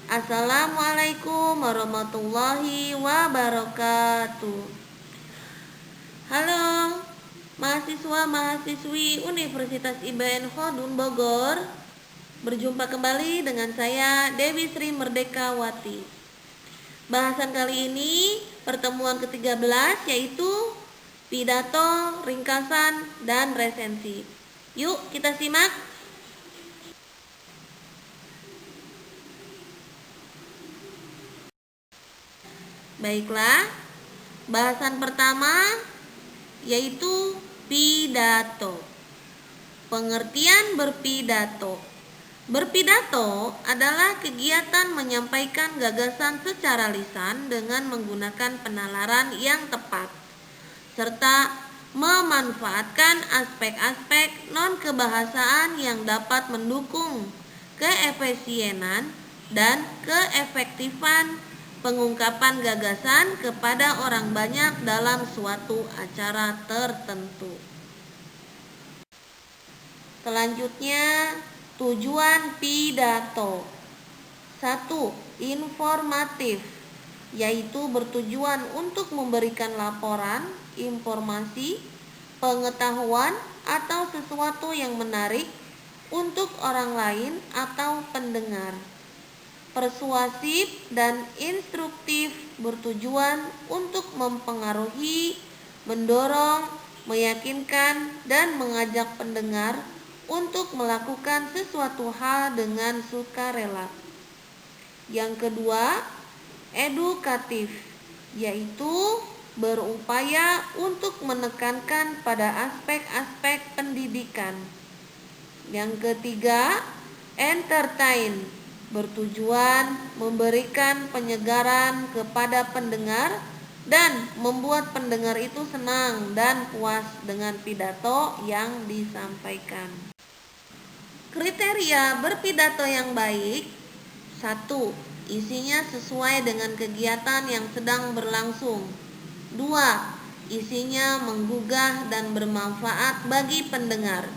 Assalamualaikum warahmatullahi wabarakatuh. Halo, mahasiswa-mahasiswi Universitas IBN Khodun Bogor. Berjumpa kembali dengan saya Dewi Sri Merdekawati. Bahasan kali ini pertemuan ke-13 yaitu pidato, ringkasan, dan resensi. Yuk kita simak. Baiklah, bahasan pertama yaitu pidato. Pengertian berpidato. Berpidato adalah kegiatan menyampaikan gagasan secara lisan dengan menggunakan penalaran yang tepat, serta memanfaatkan aspek-aspek non-kebahasaan yang dapat mendukung keefisienan dan keefektifan pengungkapan gagasan kepada orang banyak dalam suatu acara tertentu. Selanjutnya, tujuan pidato. 1. Informatif, yaitu bertujuan untuk memberikan laporan, informasi, pengetahuan, atau sesuatu yang menarik untuk orang lain atau pendengar. Persuasif dan instruktif, bertujuan untuk mempengaruhi, mendorong, meyakinkan, dan mengajak pendengar untuk melakukan sesuatu hal dengan sukarela. Yang kedua, edukatif, yaitu berupaya untuk menekankan pada aspek-aspek pendidikan. Yang ketiga, entertain, bertujuan memberikan penyegaran kepada pendengar dan membuat pendengar itu senang dan puas dengan pidato yang disampaikan. Kriteria berpidato yang baik. 1. Isinya sesuai dengan kegiatan yang sedang berlangsung. 2. Isinya menggugah dan bermanfaat bagi pendengar.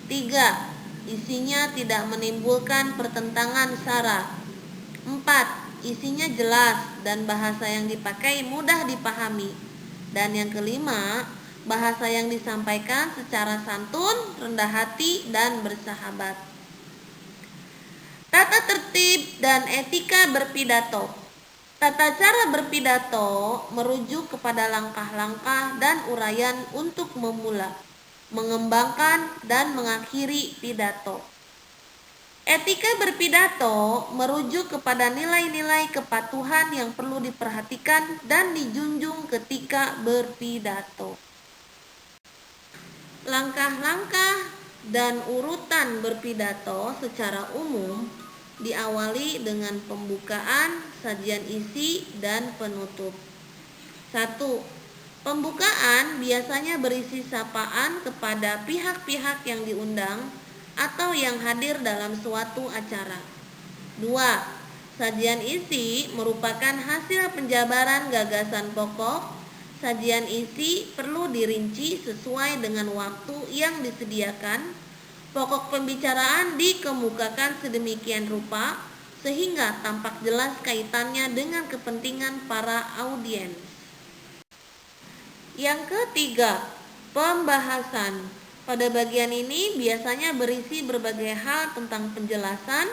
3. Isinya tidak menimbulkan pertentangan sara. 4. Isinya jelas dan bahasa yang dipakai mudah dipahami. Dan yang kelima, bahasa yang disampaikan secara santun, rendah hati, dan bersahabat. Tata tertib dan etika berpidato. Tata cara berpidato merujuk kepada langkah-langkah dan uraian untuk memula, mengembangkan, dan mengakhiri pidato. Etika berpidato merujuk kepada nilai-nilai kepatuhan yang perlu diperhatikan dan dijunjung ketika berpidato. Langkah-langkah dan urutan berpidato secara umum diawali dengan pembukaan, sajian isi, dan penutup. 1. Pembukaan biasanya berisi sapaan kepada pihak-pihak yang diundang atau yang hadir dalam suatu acara. 2. Sajian isi merupakan hasil penjabaran gagasan pokok. Sajian isi perlu dirinci sesuai dengan waktu yang disediakan. Pokok pembicaraan dikemukakan sedemikian rupa sehingga tampak jelas kaitannya dengan kepentingan para audiens. Yang ketiga, pembahasan. Pada bagian ini biasanya berisi berbagai hal tentang penjelasan,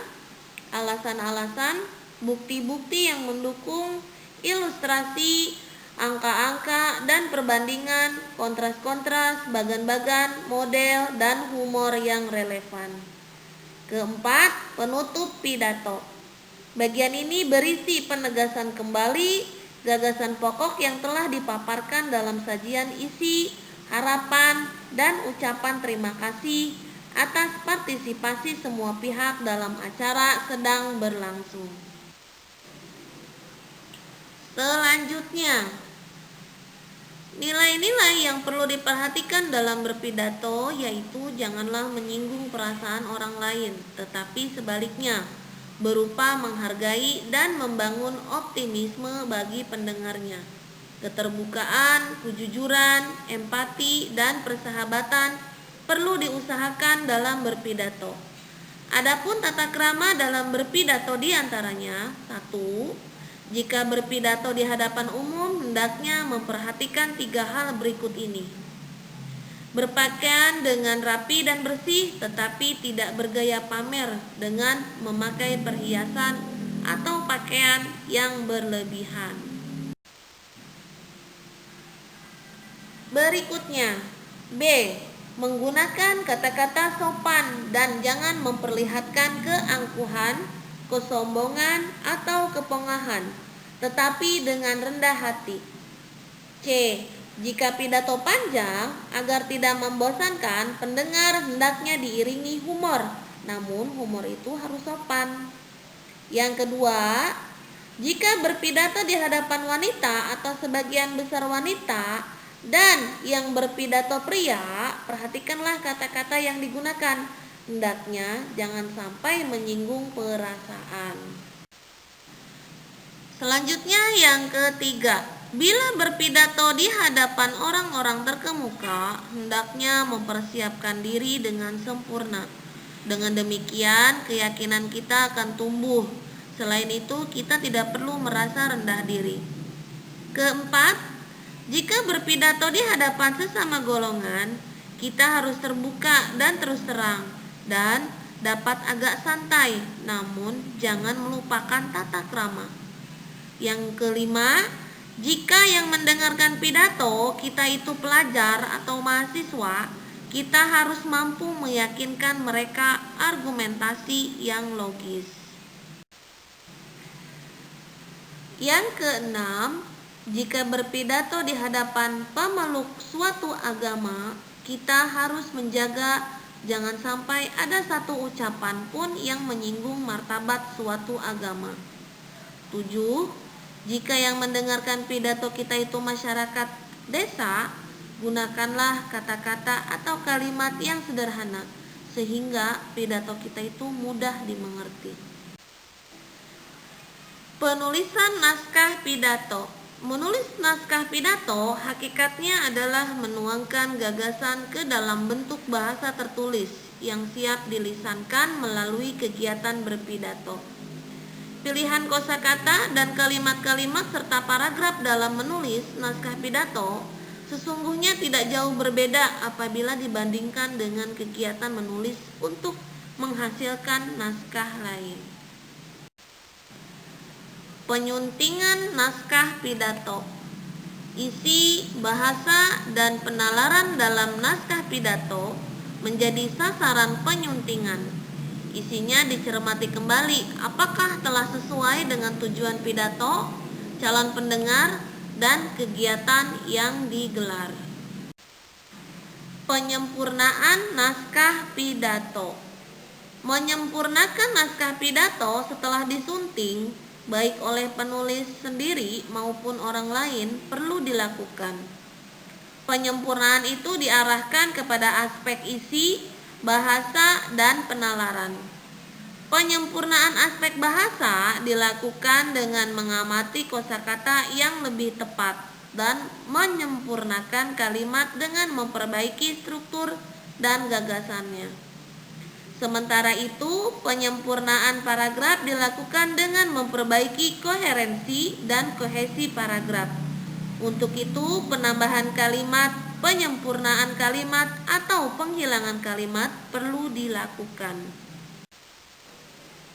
alasan-alasan, bukti-bukti yang mendukung, ilustrasi, angka-angka dan perbandingan, kontras-kontras, bagan-bagan, model, dan humor yang relevan. Keempat, penutup pidato. Bagian ini berisi penegasan kembali gagasan pokok yang telah dipaparkan dalam sajian isi, harapan, dan ucapan terima kasih atas partisipasi semua pihak dalam acara sedang berlangsung. Selanjutnya, nilai-nilai yang perlu diperhatikan dalam berpidato yaitu janganlah menyinggung perasaan orang lain, tetapi sebaliknya berupa menghargai dan membangun optimisme bagi pendengarnya. Keterbukaan, kejujuran, empati, dan persahabatan perlu diusahakan dalam berpidato. Adapun tata krama dalam berpidato di antaranya: 1. Jika berpidato di hadapan umum, hendaknya memperhatikan 3 hal berikut ini. Berpakaian dengan rapi dan bersih, tetapi tidak bergaya pamer dengan memakai perhiasan atau pakaian yang berlebihan. Berikutnya, B. Menggunakan kata-kata sopan dan jangan memperlihatkan keangkuhan, kesombongan, atau kepongahan, tetapi dengan rendah hati. C. Jika pidato panjang, agar tidak membosankan, pendengar hendaknya diiringi humor, namun humor itu harus sopan. Yang kedua, jika berpidato di hadapan wanita atau sebagian besar wanita dan yang berpidato pria, perhatikanlah kata-kata yang digunakan. Hendaknya jangan sampai menyinggung perasaan. Selanjutnya yang ketiga, bila berpidato di hadapan orang-orang terkemuka, hendaknya mempersiapkan diri dengan sempurna. Dengan demikian, keyakinan kita akan tumbuh. Selain itu, kita tidak perlu merasa rendah diri. Keempat, jika berpidato di hadapan sesama golongan, kita harus terbuka dan terus terang, dan dapat agak santai, namun jangan melupakan tata krama. Yang kelima, jika yang mendengarkan pidato kita itu pelajar atau mahasiswa, kita harus mampu meyakinkan mereka argumentasi yang logis. Yang keenam, jika berpidato di hadapan pemeluk suatu agama, kita harus menjaga jangan sampai ada satu ucapan pun yang menyinggung martabat suatu agama. 7. Jika yang mendengarkan pidato kita itu masyarakat desa, gunakanlah kata-kata atau kalimat yang sederhana sehingga pidato kita itu mudah dimengerti. Penulisan naskah pidato. Menulis naskah pidato hakikatnya adalah menuangkan gagasan ke dalam bentuk bahasa tertulis yang siap dilisankan melalui kegiatan berpidato. Pilihan kosakata dan kalimat-kalimat serta paragraf dalam menulis naskah pidato sesungguhnya tidak jauh berbeda apabila dibandingkan dengan kegiatan menulis untuk menghasilkan naskah lain. Penyuntingan naskah pidato. Isi, bahasa, dan penalaran dalam naskah pidato menjadi sasaran penyuntingan. Isinya dicermati kembali apakah telah sesuai dengan tujuan pidato, calon pendengar, dan kegiatan yang digelar. Penyempurnaan naskah pidato. Menyempurnakan naskah pidato setelah disunting, baik oleh penulis sendiri maupun orang lain, perlu dilakukan. Penyempurnaan itu diarahkan kepada aspek isi, bahasa, dan penalaran. Penyempurnaan aspek bahasa dilakukan dengan mengamati kosakata yang lebih tepat dan menyempurnakan kalimat dengan memperbaiki struktur dan gagasannya. Sementara itu, penyempurnaan paragraf dilakukan dengan memperbaiki koherensi dan kohesi paragraf. Untuk itu, penambahan kalimat, penyempurnaan kalimat, atau penghilangan kalimat perlu dilakukan.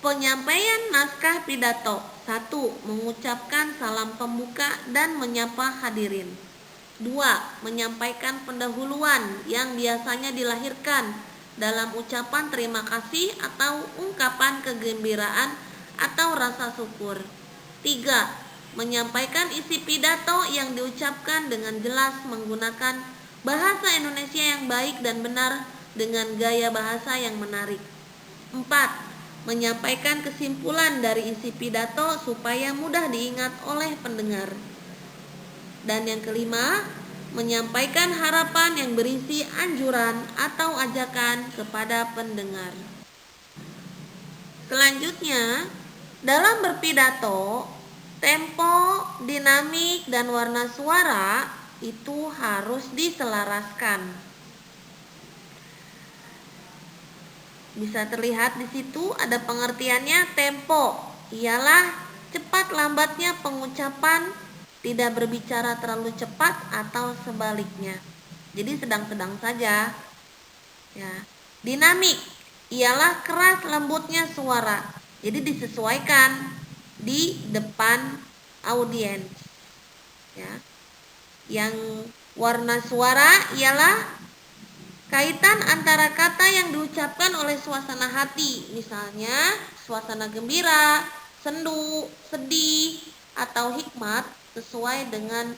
Penyampaian naskah pidato. 1. Mengucapkan salam pembuka dan menyapa hadirin. 2. Menyampaikan pendahuluan yang biasanya dilahirkan dalam ucapan terima kasih atau ungkapan kegembiraan atau rasa syukur. 3. Menyampaikan isi pidato yang diucapkan dengan jelas menggunakan bahasa Indonesia yang baik dan benar dengan gaya bahasa yang menarik. 4. Menyampaikan kesimpulan dari isi pidato supaya mudah diingat oleh pendengar. Dan yang kelima, menyampaikan harapan yang berisi anjuran atau ajakan kepada pendengar. Selanjutnya, dalam berpidato, tempo, dinamik, dan warna suara itu harus diselaraskan. Bisa terlihat di situ ada pengertiannya. Tempo ialah cepat lambatnya pengucapan, tidak berbicara terlalu cepat atau sebaliknya. Jadi sedang-sedang saja. Ya. Dinamik ialah keras lembutnya suara. Jadi disesuaikan di depan audiens. Ya. Yang warna suara ialah kaitan antara kata yang diucapkan oleh suasana hati. Misalnya suasana gembira, sendu, sedih, atau hikmat sesuai dengan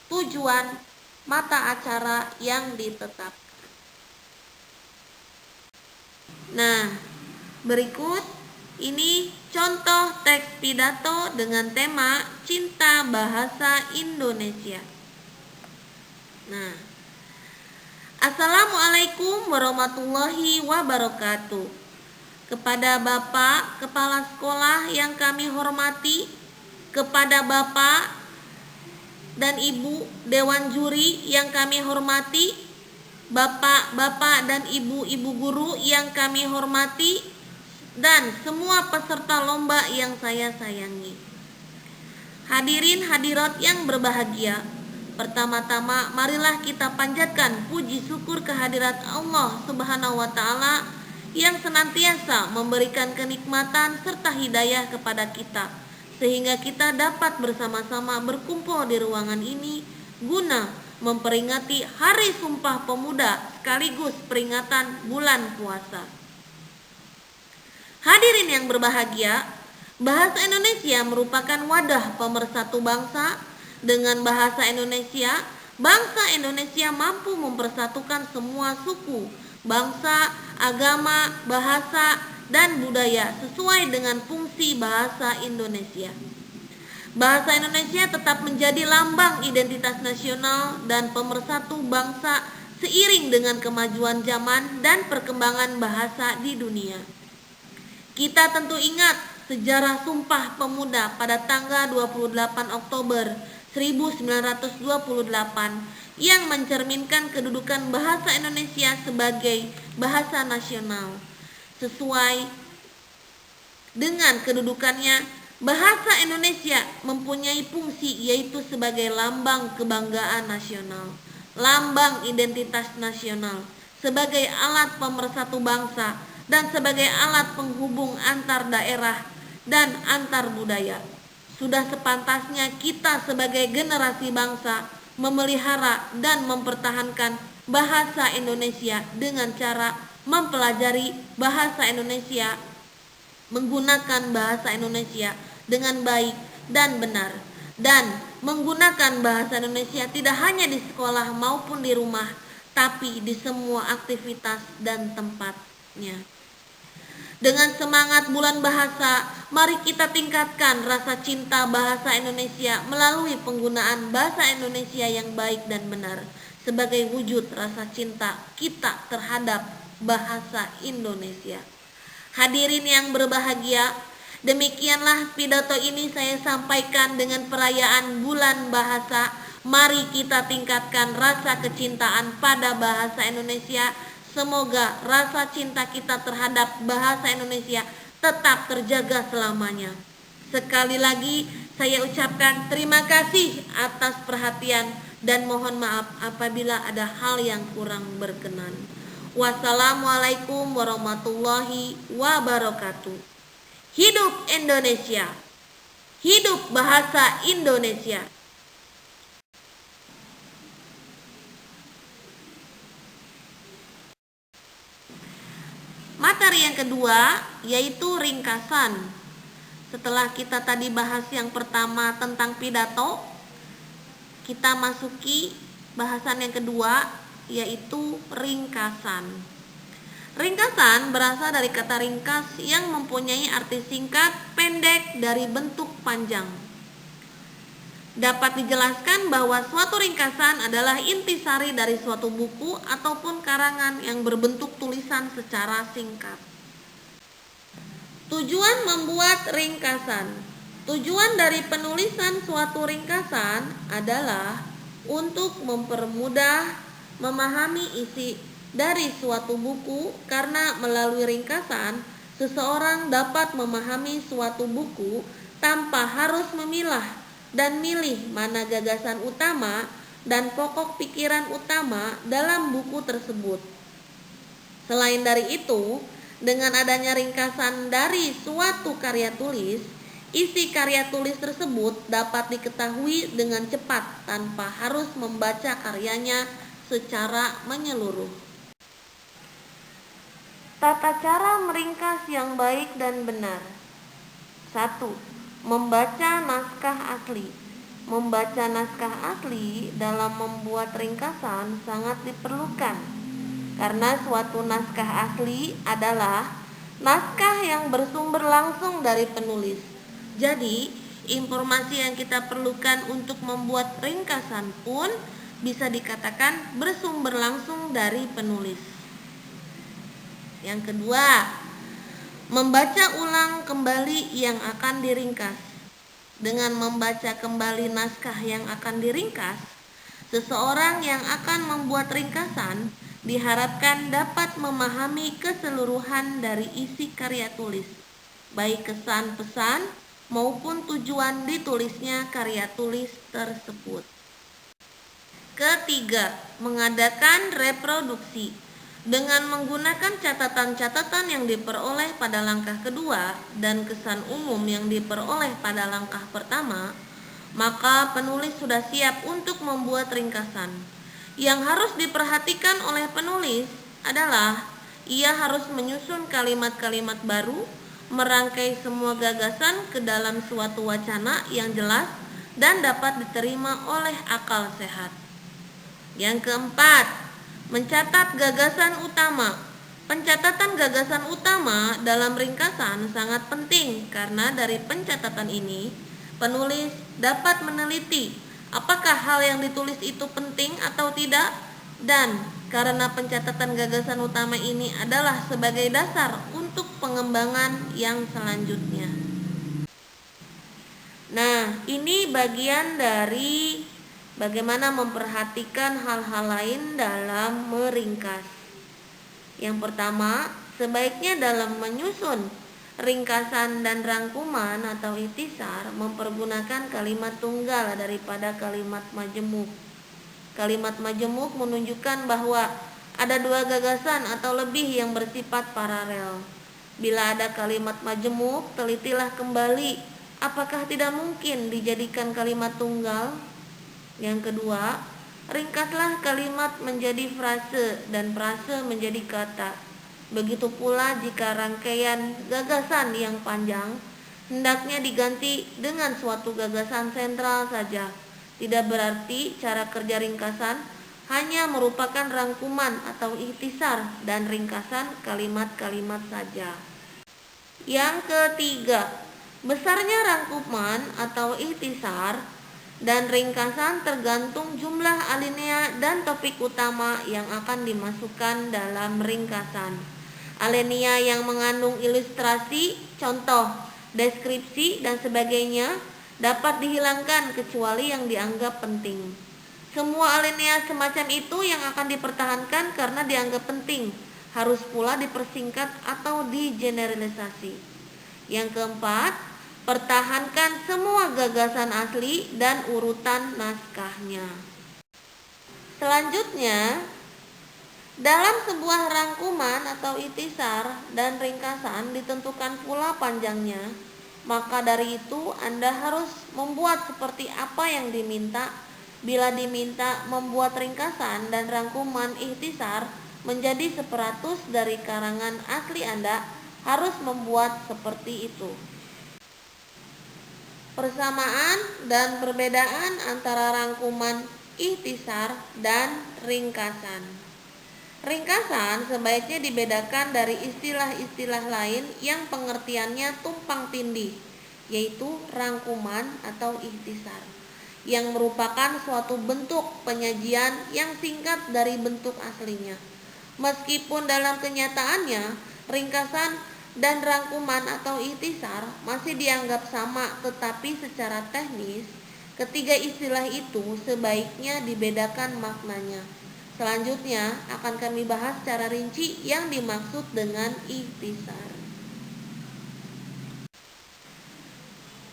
tujuan mata acara yang ditetapkan. Nah, berikut ini contoh teks pidato dengan tema Cinta Bahasa Indonesia. Nah, Assalamualaikum warahmatullahi wabarakatuh. Kepada Bapak Kepala Sekolah yang kami hormati, kepada Bapak dan Ibu Dewan Juri yang kami hormati, Bapak-bapak dan ibu-ibu guru yang kami hormati, dan semua peserta lomba yang saya sayangi. Hadirin hadirat yang berbahagia, pertama-tama marilah kita panjatkan puji syukur kehadirat Allah Subhanahu wa Ta'ala yang senantiasa memberikan kenikmatan serta hidayah kepada kita, sehingga kita dapat bersama-sama berkumpul di ruangan ini guna memperingati Hari Sumpah Pemuda sekaligus peringatan bulan puasa. Hadirin yang berbahagia, bahasa Indonesia merupakan wadah pemersatu bangsa. Dengan bahasa Indonesia, bangsa Indonesia mampu mempersatukan semua suku, bangsa, agama, bahasa, dan budaya sesuai dengan fungsi bahasa Indonesia. Bahasa Indonesia tetap menjadi lambang identitas nasional dan pemersatu bangsa seiring dengan kemajuan zaman dan perkembangan bahasa di dunia. Kita tentu ingat sejarah Sumpah Pemuda pada tanggal 28 Oktober 1928 yang mencerminkan kedudukan bahasa Indonesia sebagai bahasa nasional. Sesuai dengan kedudukannya, bahasa Indonesia mempunyai fungsi yaitu sebagai lambang kebanggaan nasional, lambang identitas nasional, sebagai alat pemersatu bangsa, dan sebagai alat penghubung antar daerah dan antar budaya. Sudah sepantasnya kita sebagai generasi bangsa memelihara dan mempertahankan bahasa Indonesia dengan cara mempelajari bahasa Indonesia, menggunakan bahasa Indonesia dengan baik dan benar, dan menggunakan bahasa Indonesia tidak hanya di sekolah maupun di rumah, tapi di semua aktivitas dan tempatnya. Dengan semangat bulan bahasa, mari kita tingkatkan rasa cinta bahasa Indonesia melalui penggunaan bahasa Indonesia yang baik dan benar sebagai wujud rasa cinta kita terhadap bahasa Indonesia. Hadirin yang berbahagia, demikianlah pidato ini saya sampaikan dengan perayaan bulan bahasa. Mari kita tingkatkan rasa kecintaan pada bahasa Indonesia. Semoga rasa cinta kita terhadap bahasa Indonesia tetap terjaga selamanya. Sekali lagi saya ucapkan terima kasih atas perhatian dan mohon maaf apabila ada hal yang kurang berkenan. Wassalamualaikum warahmatullahi wabarakatuh. Hidup Indonesia. Hidup bahasa Indonesia. Materi yang kedua yaitu ringkasan. Setelah kita tadi bahas yang pertama tentang pidato, kita masuki bahasan yang kedua yaitu ringkasan. Ringkasan berasal dari kata ringkas yang mempunyai arti singkat, pendek dari bentuk panjang. Dapat dijelaskan bahwa suatu ringkasan adalah intisari dari suatu buku ataupun karangan yang berbentuk tulisan secara singkat. Tujuan membuat ringkasan. Tujuan dari penulisan suatu ringkasan adalah untuk mempermudah memahami isi dari suatu buku karena melalui ringkasan seseorang dapat memahami suatu buku tanpa harus memilah dan milih mana gagasan utama dan pokok pikiran utama dalam buku tersebut. Selain dari itu, dengan adanya ringkasan dari suatu karya tulis, isi karya tulis tersebut dapat diketahui dengan cepat tanpa harus membaca karyanya secara menyeluruh. Tata cara meringkas yang baik dan benar. 1. Membaca naskah asli. Membaca naskah asli dalam membuat ringkasan sangat diperlukan, karena suatu naskah asli adalah naskah yang bersumber langsung dari penulis. Jadi, informasi yang kita perlukan untuk membuat ringkasan pun bisa dikatakan bersumber langsung dari penulis. Yang kedua, membaca ulang kembali yang akan diringkas. Dengan membaca kembali naskah yang akan diringkas, seseorang yang akan membuat ringkasan diharapkan dapat memahami keseluruhan dari isi karya tulis, baik kesan pesan maupun tujuan ditulisnya karya tulis tersebut. Ketiga, mengadakan reproduksi. Dengan menggunakan catatan-catatan yang diperoleh pada langkah kedua dan kesan umum yang diperoleh pada langkah pertama, maka penulis sudah siap untuk membuat ringkasan. Yang harus diperhatikan oleh penulis adalah ia harus menyusun kalimat-kalimat baru, merangkai semua gagasan ke dalam suatu wacana yang jelas dan dapat diterima oleh akal sehat. Yang keempat, mencatat gagasan utama. Pencatatan gagasan utama dalam ringkasan sangat penting karena dari pencatatan ini penulis dapat meneliti apakah hal yang ditulis itu penting atau tidak, dan karena pencatatan gagasan utama ini adalah sebagai dasar untuk pengembangan yang selanjutnya. Nah, ini bagian dari bagaimana memperhatikan hal-hal lain dalam meringkas. Yang pertama, sebaiknya dalam menyusun ringkasan dan rangkuman atau ikhtisar mempergunakan kalimat tunggal daripada kalimat majemuk. Kalimat majemuk menunjukkan bahwa ada dua gagasan atau lebih yang bersifat paralel. Bila ada kalimat majemuk, telitilah kembali apakah tidak mungkin dijadikan kalimat tunggal. Yang kedua, ringkaslah kalimat menjadi frase dan frase menjadi kata. Begitu pula jika rangkaian gagasan yang panjang hendaknya diganti dengan suatu gagasan sentral saja. Tidak berarti cara kerja ringkasan hanya merupakan rangkuman atau ikhtisar dan ringkasan kalimat-kalimat saja. Yang ketiga, besarnya rangkuman atau ikhtisar dan ringkasan tergantung jumlah alinea dan topik utama yang akan dimasukkan dalam ringkasan. Alinea yang mengandung ilustrasi, contoh, deskripsi, dan sebagainya dapat dihilangkan kecuali yang dianggap penting. Semua alinea semacam itu yang akan dipertahankan karena dianggap penting, harus pula dipersingkat atau digeneralisasi. Yang keempat, pertahankan semua gagasan asli dan urutan naskahnya. Selanjutnya, dalam sebuah rangkuman atau ikhtisar dan ringkasan ditentukan pula panjangnya. Maka dari itu Anda harus membuat seperti apa yang diminta. Bila diminta membuat ringkasan dan rangkuman ikhtisar menjadi 100 dari karangan asli Anda, harus membuat seperti itu. Persamaan dan perbedaan antara rangkuman ikhtisar dan ringkasan. Ringkasan sebaiknya dibedakan dari istilah-istilah lain yang pengertiannya tumpang tindih, yaitu rangkuman atau ikhtisar, yang merupakan suatu bentuk penyajian yang singkat dari bentuk aslinya. Meskipun dalam kenyataannya ringkasan dan rangkuman atau ikhtisar masih dianggap sama, tetapi secara teknis ketiga istilah itu sebaiknya dibedakan maknanya. Selanjutnya akan kami bahas secara rinci yang dimaksud dengan ikhtisar.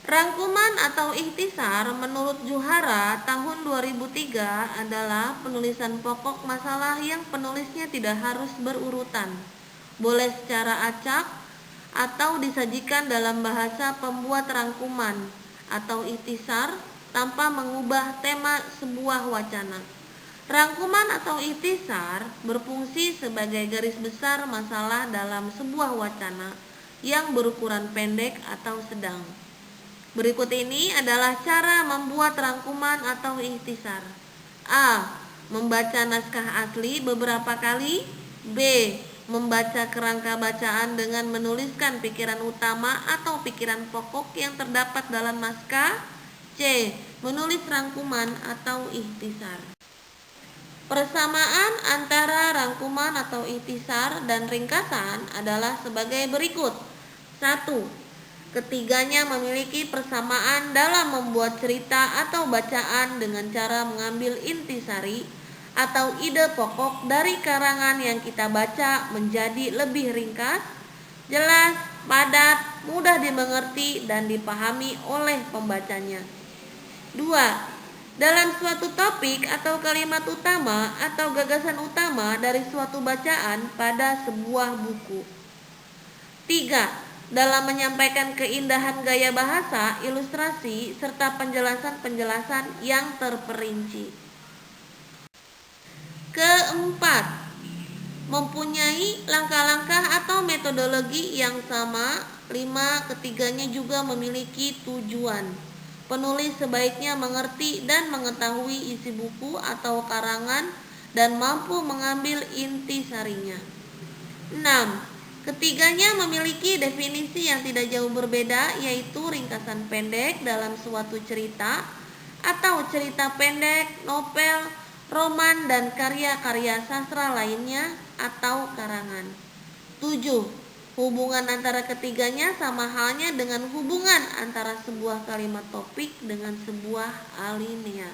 Rangkuman atau ikhtisar menurut Juhara tahun 2003 adalah penulisan pokok masalah yang penulisnya tidak harus berurutan, boleh secara acak atau disajikan dalam bahasa pembuat rangkuman atau ikhtisar tanpa mengubah tema sebuah wacana. Rangkuman atau ikhtisar berfungsi sebagai garis besar masalah dalam sebuah wacana yang berukuran pendek atau sedang. Berikut ini adalah cara membuat rangkuman atau ikhtisar. A. Membaca naskah asli beberapa kali. B. Membaca kerangka bacaan dengan menuliskan pikiran utama atau pikiran pokok yang terdapat dalam naskah. C. Menulis rangkuman atau ikhtisar. Persamaan antara rangkuman atau ikhtisar dan ringkasan adalah sebagai berikut. 1. Ketiganya memiliki persamaan dalam membuat cerita atau bacaan dengan cara mengambil intisari atau ide pokok dari karangan yang kita baca menjadi lebih ringkas, jelas, padat, mudah dimengerti dan dipahami oleh pembacanya. 2. Dalam suatu topik atau kalimat utama atau gagasan utama dari suatu bacaan pada sebuah buku. 3. Dalam menyampaikan keindahan gaya bahasa, ilustrasi, serta penjelasan-penjelasan yang terperinci. Keempat, mempunyai langkah-langkah atau metodologi yang sama. 5. Ketiganya juga memiliki tujuan. Penulis sebaiknya mengerti dan mengetahui isi buku atau karangan dan mampu mengambil intisarinya. 6. Ketiganya memiliki definisi yang tidak jauh berbeda, yaitu ringkasan pendek dalam suatu cerita atau cerita pendek, novel, roman, dan karya-karya sastra lainnya atau karangan. 7. Hubungan antara ketiganya sama halnya dengan hubungan antara sebuah kalimat topik dengan sebuah alinea.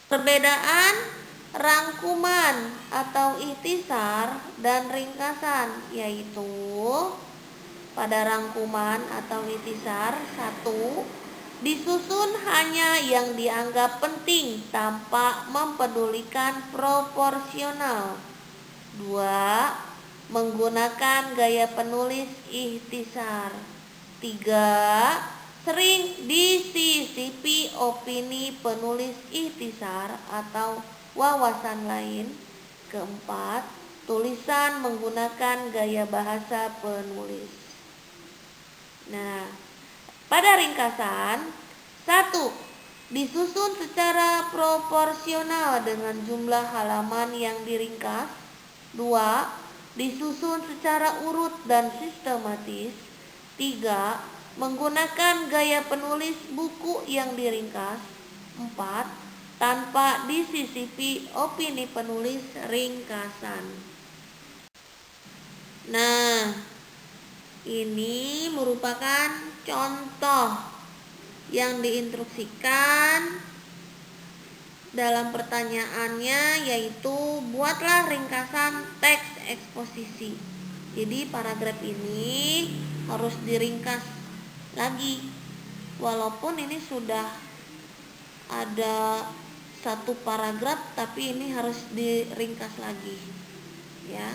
Perbedaan rangkuman atau ikhtisar dan ringkasan, yaitu pada rangkuman atau ikhtisar, 1. Disusun hanya yang dianggap penting tanpa mempedulikan proporsional. 2. Menggunakan gaya penulis ikhtisar. 3. Sering disisipi opini penulis ikhtisar atau wawasan lain. 4. Tulisan menggunakan gaya bahasa penulis. Nah, pada ringkasan, 1. Disusun secara proporsional dengan jumlah halaman yang diringkas. 2. Disusun secara urut dan sistematis. 3. Menggunakan gaya penulis buku yang diringkas. 4. Tanpa disisipi opini penulis ringkasan. Nah, ini merupakan contoh yang diinstruksikan dalam pertanyaannya, yaitu buatlah ringkasan teks eksposisi. Jadi paragraf ini harus diringkas lagi, walaupun ini sudah ada satu paragraf, tapi ini harus diringkas lagi, ya.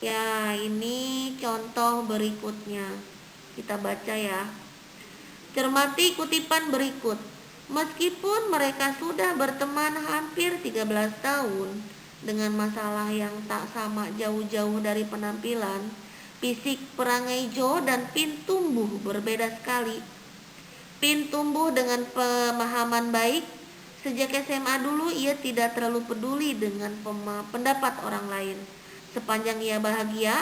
Ya, ini contoh berikutnya. Kita baca ya. Cermati kutipan berikut. Meskipun mereka sudah berteman hampir 13 tahun dengan masalah yang tak sama jauh-jauh dari penampilan, fisik, perangai Joe dan Pin tumbuh berbeda sekali. Pin tumbuh dengan pemahaman baik. Sejak SMA dulu ia tidak terlalu peduli dengan pendapat orang lain. Sepanjang ia bahagia,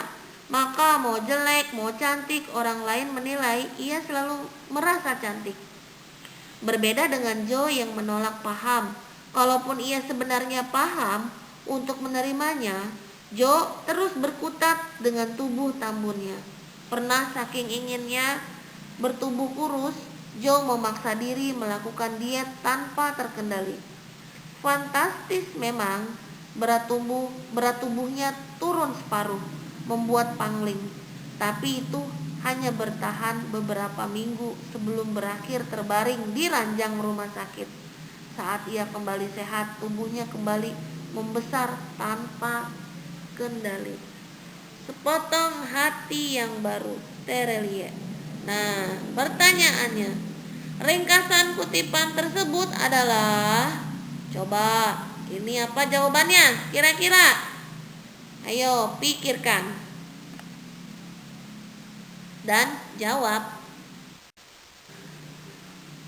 maka mau jelek, mau cantik, orang lain menilai, ia selalu merasa cantik. Berbeda dengan Joe yang menolak paham. Kalaupun ia sebenarnya paham untuk menerimanya, Joe terus berkutat dengan tubuh tambunnya. Pernah saking inginnya bertubuh kurus, Joe memaksa diri melakukan diet tanpa terkendali. Fantastis memang, berat tubuhnya turun separuh, membuat pangling. Tapi itu hanya bertahan beberapa minggu sebelum berakhir terbaring di ranjang rumah sakit. Saat ia kembali sehat, tubuhnya kembali membesar tanpa kendali. Sepotong hati yang baru, Terelie. Nah, pertanyaannya, ringkasan kutipan tersebut adalah, coba, ini apa jawabannya? Kira-kira, ayo pikirkan dan jawab.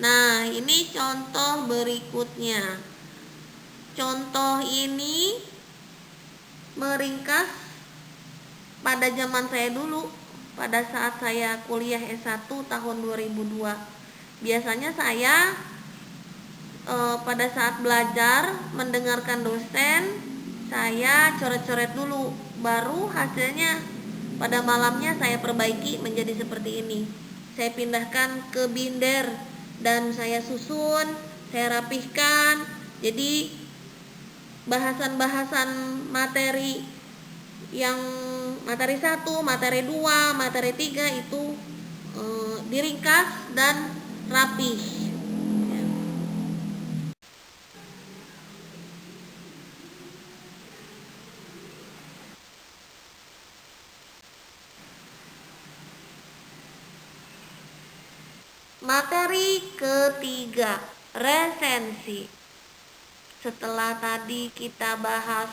Nah, ini contoh berikutnya. Contoh ini meringkas pada zaman saya dulu, pada saat saya kuliah S1 tahun 2002. Biasanya saya pada saat belajar mendengarkan dosen, saya coret-coret dulu, baru hasilnya pada malamnya saya perbaiki menjadi seperti ini. Saya pindahkan ke binder dan saya susun, saya rapihkan. Jadi bahasan-bahasan materi yang materi 1, materi 2, materi 3 itu diringkas dan rapih. Materi ketiga, resensi. Setelah tadi kita bahas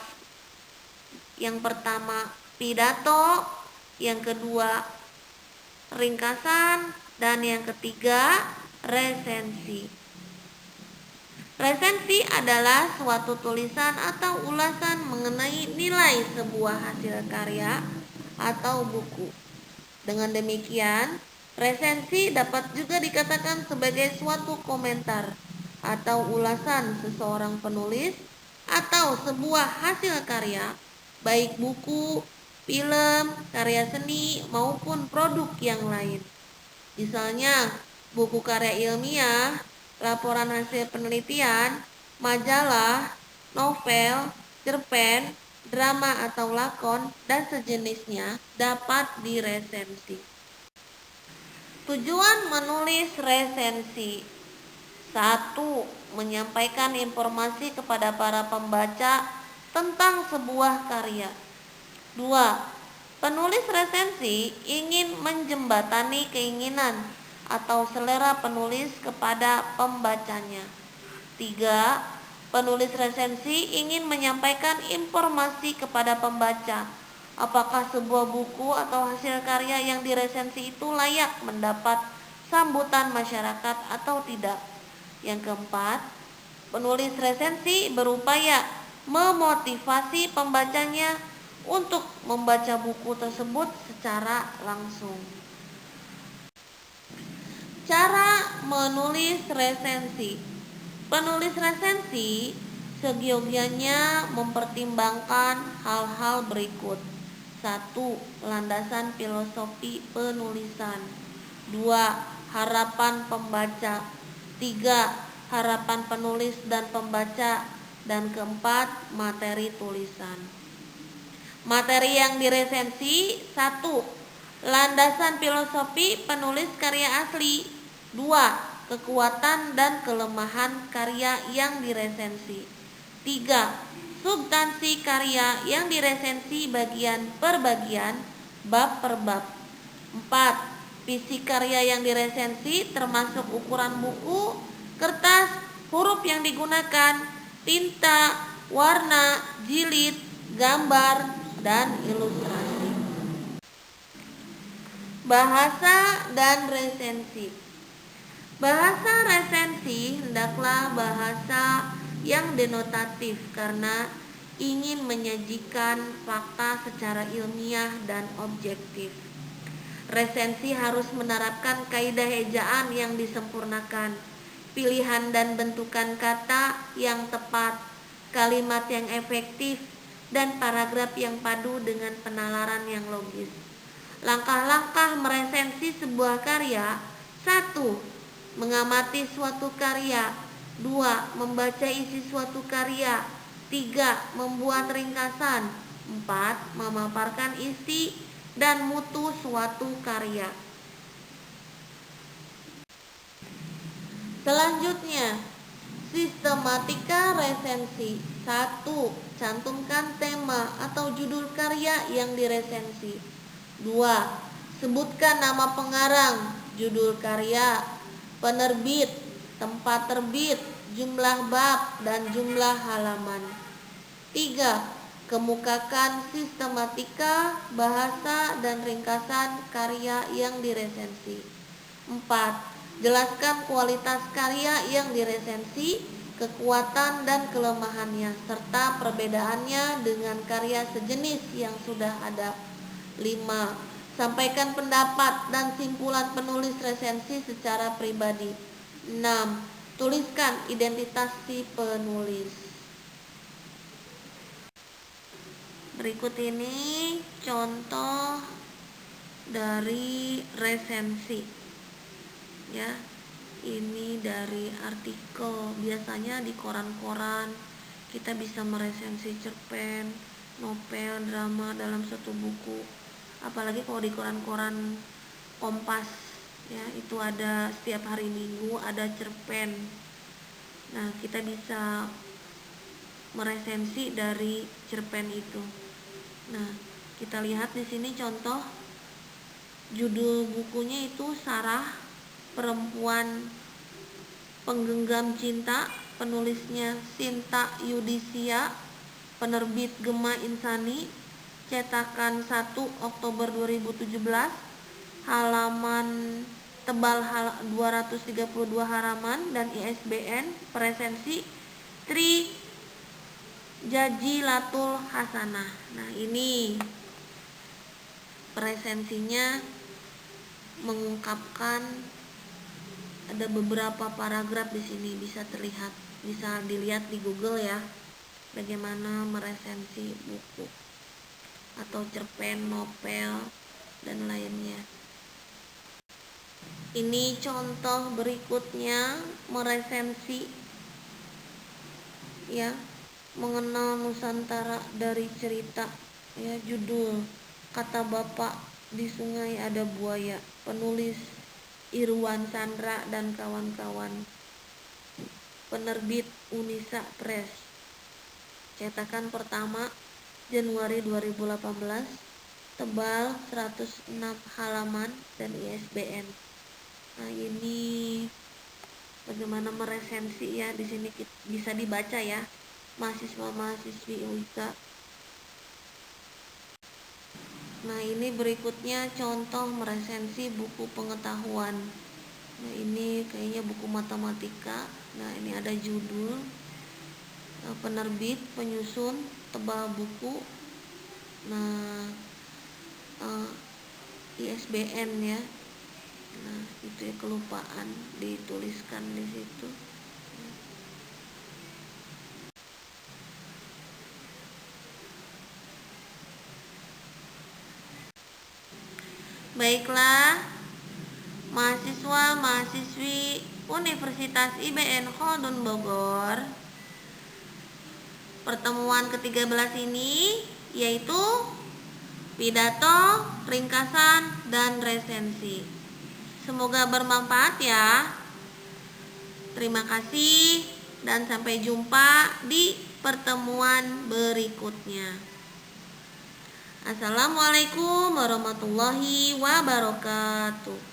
yang pertama pidato, yang kedua ringkasan, dan yang ketiga resensi. Resensi adalah suatu tulisan atau ulasan mengenai nilai sebuah hasil karya atau buku. Dengan demikian, resensi dapat juga dikatakan sebagai suatu komentar atau ulasan seseorang penulis atau sebuah hasil karya, baik buku, film, karya seni, maupun produk yang lain. Misalnya, buku karya ilmiah, laporan hasil penelitian, majalah, novel, cerpen, drama atau lakon, dan sejenisnya dapat diresensi. Tujuan menulis resensi: 1. Menyampaikan informasi kepada para pembaca tentang sebuah karya. 2. Penulis resensi ingin menjembatani keinginan atau selera penulis kepada pembacanya. 3. Penulis resensi ingin menyampaikan informasi kepada pembaca apakah sebuah buku atau hasil karya yang diresensi itu layak mendapat sambutan masyarakat atau tidak. Yang keempat, penulis resensi berupaya memotivasi pembacanya untuk membaca buku tersebut secara langsung. Cara menulis resensi. Penulis resensi seyogyanya mempertimbangkan hal-hal berikut. 1. Landasan filosofi penulisan. 2. Harapan pembaca. 3. Harapan penulis dan pembaca. Dan keempat, materi tulisan. Materi yang diresensi. 1. Landasan filosofi penulis karya asli. 2. Kekuatan dan kelemahan karya yang diresensi. 3. Substansi karya yang diresensi bagian per bagian, bab per bab. 4. Fisik karya yang diresensi termasuk ukuran buku, kertas, huruf yang digunakan, tinta, warna, jilid, gambar, dan ilustrasi. Bahasa dan resensi. Bahasa resensi hendaklah bahasa yang denotatif karena ingin menyajikan fakta secara ilmiah dan objektif. Resensi harus menerapkan kaidah ejaan yang disempurnakan, pilihan dan bentukan kata yang tepat, kalimat yang efektif, dan paragraf yang padu dengan penalaran yang logis. Langkah-langkah meresensi sebuah karya. 1. Mengamati suatu karya. 2. Membaca isi suatu karya. 3. Membuat ringkasan. 4. Memaparkan isi dan mutu suatu karya. Selanjutnya, sistematika resensi. 1. Cantumkan tema atau judul karya yang diresensi. 2. Sebutkan nama pengarang, judul karya, penerbit, tempat terbit, jumlah bab, dan jumlah halaman. 3. Kemukakan sistematika, bahasa, dan ringkasan karya yang diresensi. 4. Jelaskan kualitas karya yang diresensi, kekuatan dan kelemahannya, serta perbedaannya dengan karya sejenis yang sudah ada. 5. Sampaikan pendapat dan simpulan penulis resensi secara pribadi. 6. Tuliskan identitas si penulis. Berikut ini contoh dari resensi. Ya, ini dari artikel. Biasanya di koran-koran kita bisa meresensi cerpen, novel, drama dalam satu buku. Apalagi kalau di koran-koran Kompas, ya, itu ada setiap hari Minggu ada cerpen. Nah, kita bisa meresensi dari cerpen itu. Nah, kita lihat di sini contoh judul bukunya itu Sarah, Perempuan Penggenggam Cinta, penulisnya Sinta Yudisia, penerbit Gema Insani, cetakan 1 Oktober 2017, halaman tebal 232 halaman, dan ISBN presensi Tri Jajilatul Hasanah. Nah, ini presensinya mengungkapkan, ada beberapa paragraf di sini, bisa terlihat, bisa dilihat di Google ya, bagaimana meresensi buku atau cerpen, novel, dan lainnya. Ini contoh berikutnya meresensi, ya, mengenal Nusantara dari cerita, ya, judul Kata Bapak di Sungai Ada Buaya, penulis Irwan Sandra dan kawan-kawan, penerbit Unisa Press, cetakan pertama Januari 2018, tebal 106 halaman, dan ISBN. Nah, ini bagaimana meresensi, ya, di sini bisa dibaca ya, mahasiswa-mahasiswi UIK. Nah, ini berikutnya contoh meresensi buku pengetahuan. Nah, ini kayaknya buku matematika. Nah, ini ada judul, penerbit, penyusun, tebal buku. Nah, ISBN ya. Nah, itu ya, kelupaan dituliskan di situ. Baiklah, mahasiswa mahasiswi Universitas IBN Khodun Bogor, pertemuan ke-13 ini yaitu pidato, ringkasan, dan resensi. Semoga bermanfaat ya. Terima kasih dan sampai jumpa di pertemuan berikutnya. Assalamualaikum warahmatullahi wabarakatuh.